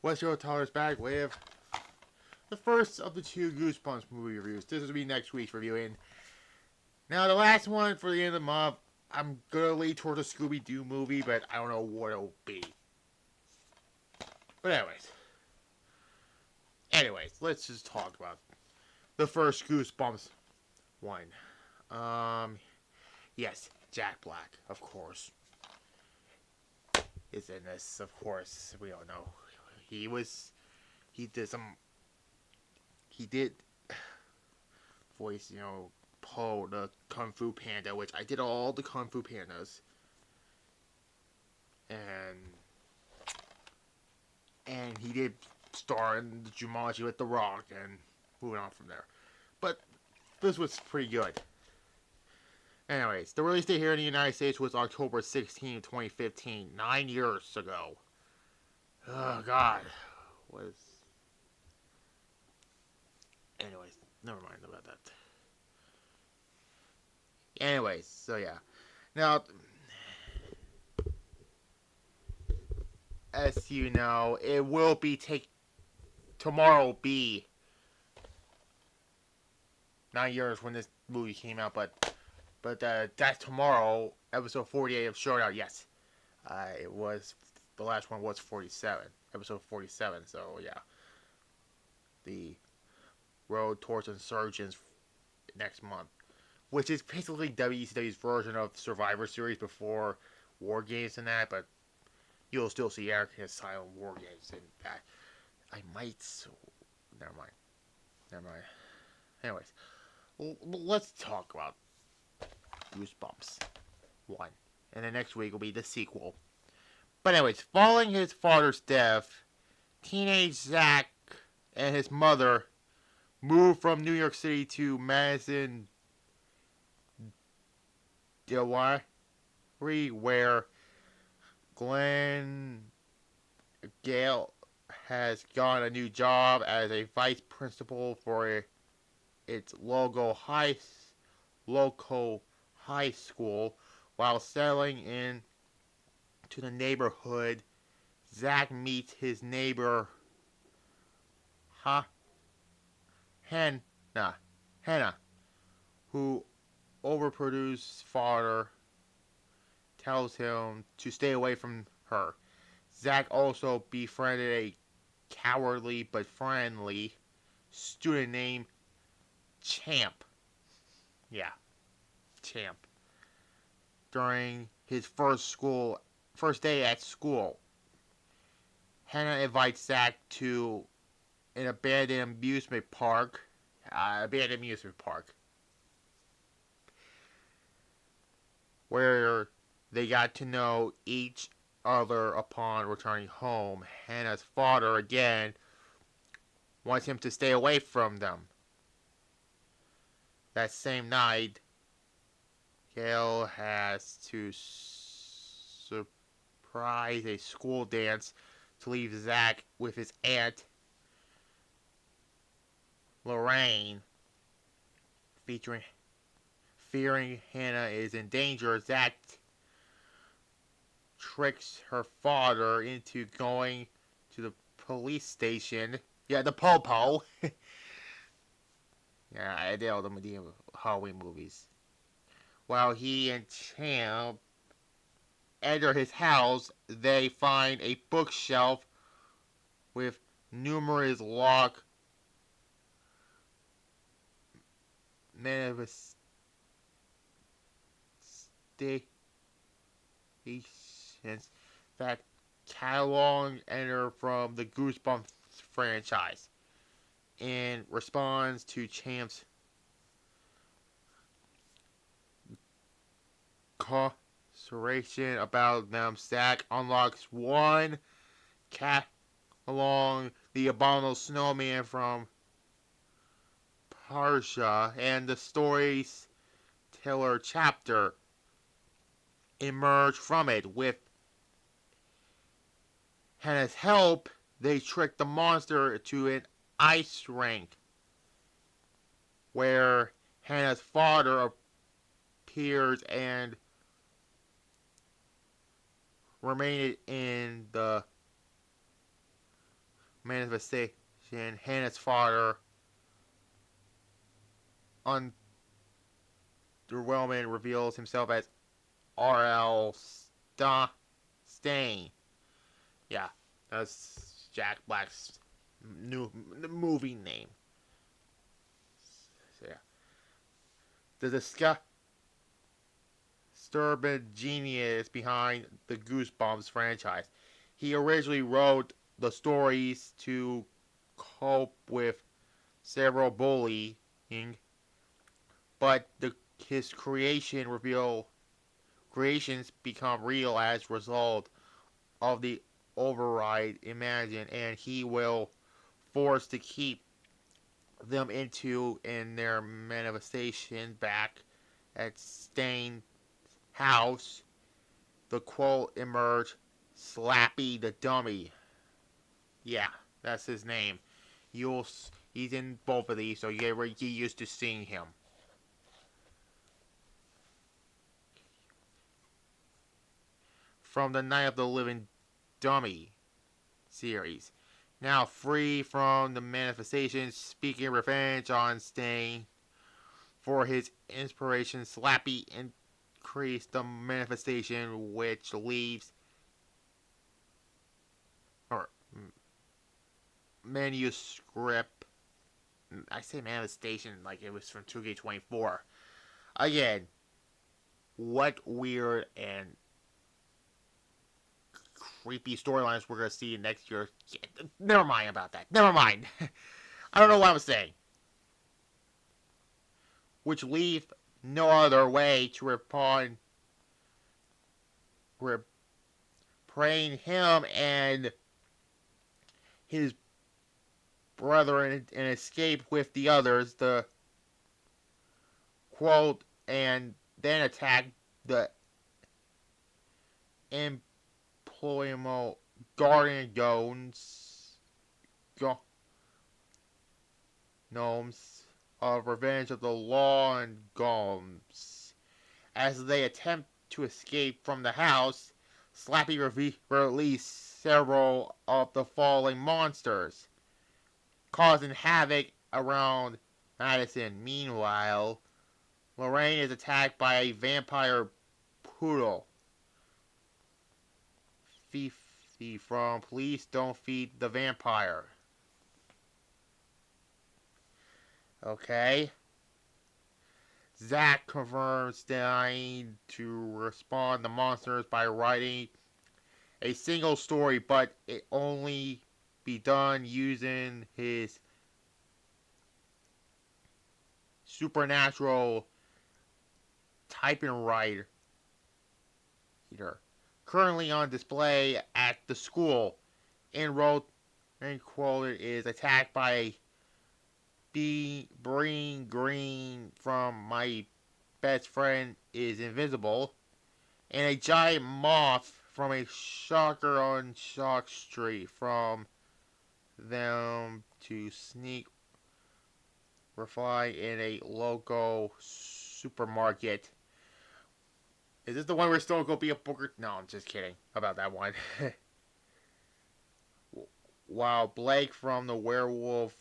West Joe Tyler's back with the first of the two Goosebumps movie reviews. This will be next week's reviewing. Now, the last one for the end of the month, I'm gonna lead towards a Scooby-Doo movie, but I don't know what it'll be. But anyways, let's just talk about the first Goosebumps one. Yes, Jack Black, of course, is in this. Of course, we all know he did voice, Po, the Kung Fu Panda, which I did all the Kung Fu Pandas, and he did star in the Jumanji with The Rock, and moving on from there. But this was pretty good. Anyways, the release date here in the United States was October 16, 2015, 9 years ago. Oh, God. Anyways, never mind about that. Anyways, so yeah. Now, as you know, it will be tomorrow will be 9 years when this movie came out, but that's tomorrow, episode 48 of Showdown. Yes, it was the last one was 47, episode 47. So yeah, the Road Towards Insurgents next month, which is basically WCW's version of Survivor Series before War Games and that, but you'll still see Eric Asylum War Games in that. I might. Never mind. Anyways, let's talk about Goosebumps 1. And the next week will be the sequel. But anyways, following his father's death, teenage Zach and his mother moved from New York City to Madison, Delaware, where Glenn Gale has gotten a new job as a vice principal for its local high school. While settling in to the neighborhood, Zach meets his neighbor Hannah, who overproduced father tells him to stay away from her. Zach also befriended a cowardly but friendly student named Champ. Yeah, Champ. During his first day at school, Hannah invites Zach to an abandoned amusement park, where they got to know each other upon returning home. Hannah's father, again, wants him to stay away from them. That same night, Gail has to surprise a school dance to leave Zach with his aunt, Lorraine. Fearing Hannah is in danger, Zach tricks her father into going to the police station. Yeah, the Popo. Yeah, I did all the Halloween movies. While he and Champ enter his house, they find a bookshelf with numerous locked manifestations that catalog enter from the Goosebumps franchise. In response to Champ's conversation about them, Zach unlocks one catalog, the Abominable Snowman from Parsha, and the story's Taylor chapter emerge from it. With Hannah's help, they trick the monster to an ice rink where Hannah's father appears and remained in the manifestation, Hannah's father, underwhelming, reveals himself as R.L. Stain. Yeah, that's Jack Black's new movie name. So, yeah. The disturbed genius behind the Goosebumps franchise. He originally wrote the stories to cope with several bullying, but his creations become real as a result of the override imagined, and he will force to keep them in their manifestation back at Stain's house. The quote emerged: Slappy the Dummy. Yeah, that's his name. He's in both of these, so you get used to seeing him. From the Night of the Living Dummy series. Now free from the manifestation, speaking revenge on Stain for his inspiration, Slappy increased the manifestation, which leaves or manuscript. I say manifestation like it was from 2K24. Again, what weird and creepy storylines we're gonna see next year. Never mind about that. Never mind. I don't know what I was saying. Which leave no other way to respond, praying him and his brother and escape with the others. The quote and then attack the employable guardian gnomes of Revenge of the Law and Gnomes. As they attempt to escape from the house, Slappy releases several of the falling monsters, causing havoc around Madison. Meanwhile, Lorraine is attacked by a vampire poodle. Fifi from Please Don't Feed the Vampire. Okay. Zack confirms dying to respond to monsters by writing a single story, but it only be done using his supernatural typing writer. Currently on display at the school. Enrolled and quoted is attacked by Brain Green from My Best Friend is Invisible, and a giant moth from a shocker on Shock Street from them to sneak reply in a local supermarket. Is this the one where still gonna be a Booker? No, I'm just kidding about that one. While Blake from the Werewolf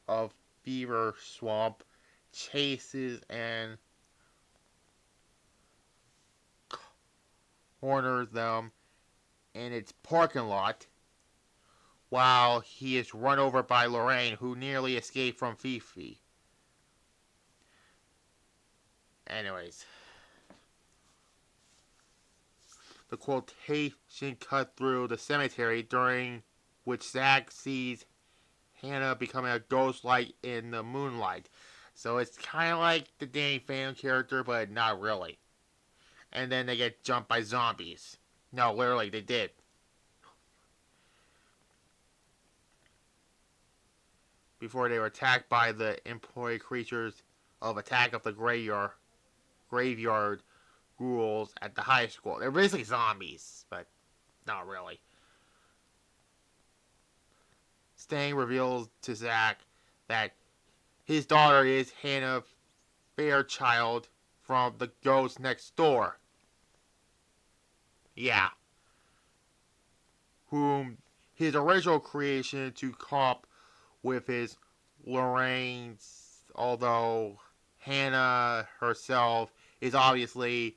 of Beaver Swamp chases and corners them in its parking lot, while he is run over by Lorraine, who nearly escaped from Fifi. Anyways, the quotation cut through the cemetery, during which Zack sees Hannah becoming a ghost light in the moonlight. So it's kind of like the Danny Phantom character, but not really. And then they get jumped by zombies. No, literally, they did. Before they were attacked by the employee creatures of Attack of the Graveyard Ghouls at the high school. They're basically zombies, but not really. Stang reveals to Zack that his daughter is Hannah Fairchild from the Ghost Next Door. Yeah. Whom his original creation to cope with his Lorraine's, although Hannah herself is obviously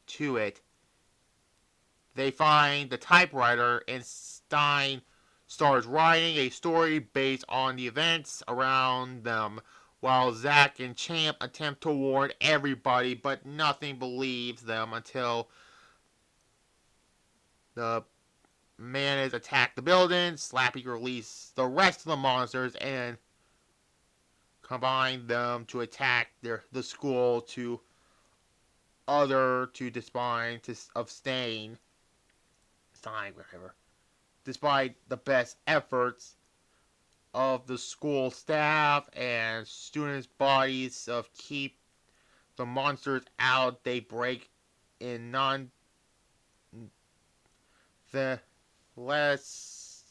to it. They find the typewriter, and Stein starts writing a story based on the events around them, while Zack and Champ attempt to warn everybody, but nothing believes them until the Mayonnaise attack the building. Slappy release the rest of the monsters and combine them to attack the school to despite of Stein, whatever. Despite the best efforts of the school staff and students' bodies of keep the monsters out, they break in none the less.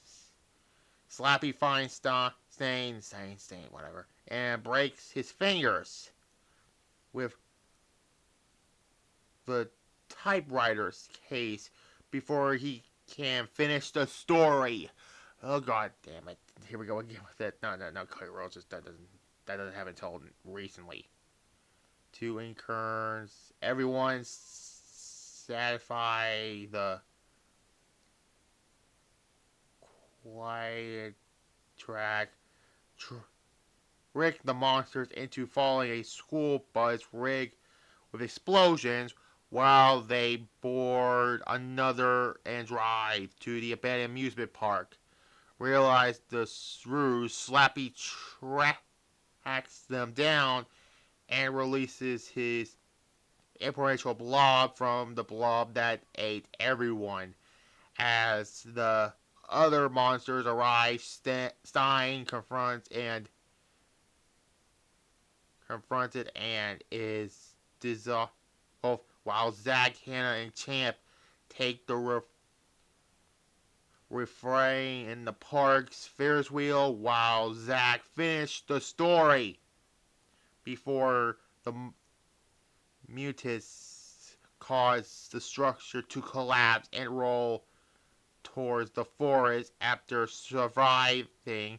Slappy finds Stain, whatever, and breaks his fingers with the typewriter's case before he can finish the story. Oh god damn it! Here we go again with it. No, Cody Rhodes that doesn't happen until recently. Two incurs, everyone satisfy the quiet track. Trick the monsters into following a school bus rigged with explosions while they board another and drive to the abandoned amusement park. Realize the ruse, Slappy tracks them down and releases his inspirational blob from the blob that ate everyone. As the other monsters arrive, Stein confronted and is dissolved, while Zack, Hannah, and Champ take the refrain in the park's Ferris wheel while Zack finished the story before the mutants cause the structure to collapse and roll towards the forest after surviving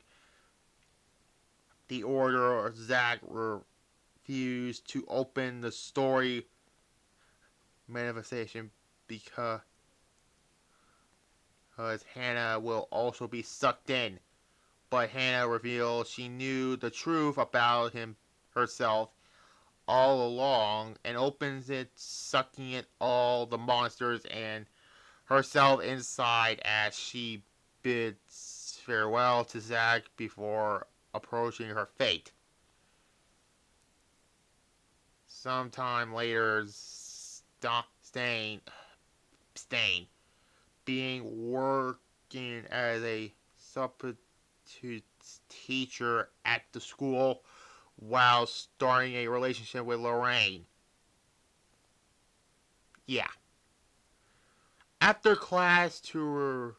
the order. Zack refused to open the story manifestation because Hannah will also be sucked in. But Hannah reveals she knew the truth about him herself all along and opens it, sucking it all the monsters and herself inside as she bids farewell to Zack before approaching her fate. Sometime later, Stain, being working as a substitute teacher at the school while starting a relationship with Lorraine. Yeah. After class to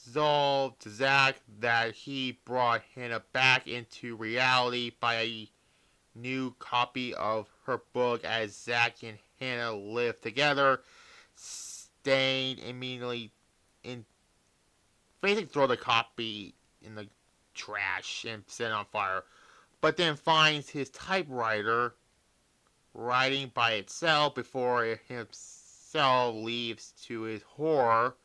resolve to Zack that he brought Hannah back into reality by a new copy of her book as Zack and Hannah live together, Stain immediately basically throw the copy in the trash and set it on fire, but then finds his typewriter writing by itself before it himself leaves to his horror.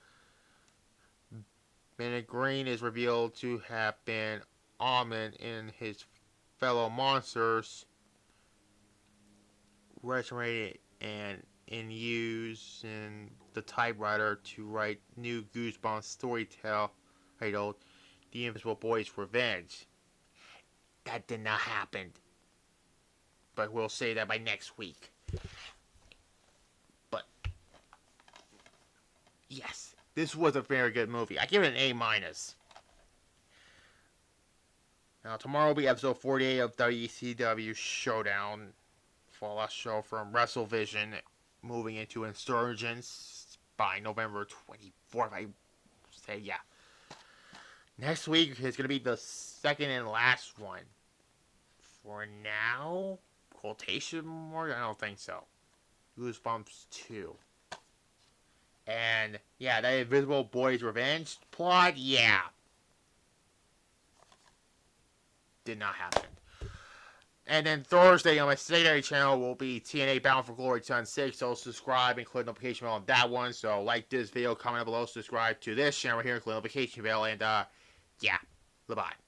Bennett Green is revealed to have been Almond in his fellow monsters, regenerated and in use in the typewriter to write new Goosebumps story titled The Invisible Boy's Revenge. That did not happen, but we'll say that by next week. But yes, this was a very good movie. I give it an A-. Now tomorrow will be episode 48 of WCW Showdown. Fallout show from WrestleVision, moving into Insurgents by November 24th. I say, yeah. Next week is going to be the second and last one. For now, quotation mark? I don't think so. Goosebumps 2. And yeah, that Invisible Boy's Revenge plot, yeah, did not happen. And then Thursday on my secondary channel will be TNA Bound for Glory 10-6. So subscribe and click the notification bell on that one. So like this video, comment below, subscribe to this channel right here, and click the notification bell. And yeah, bye bye.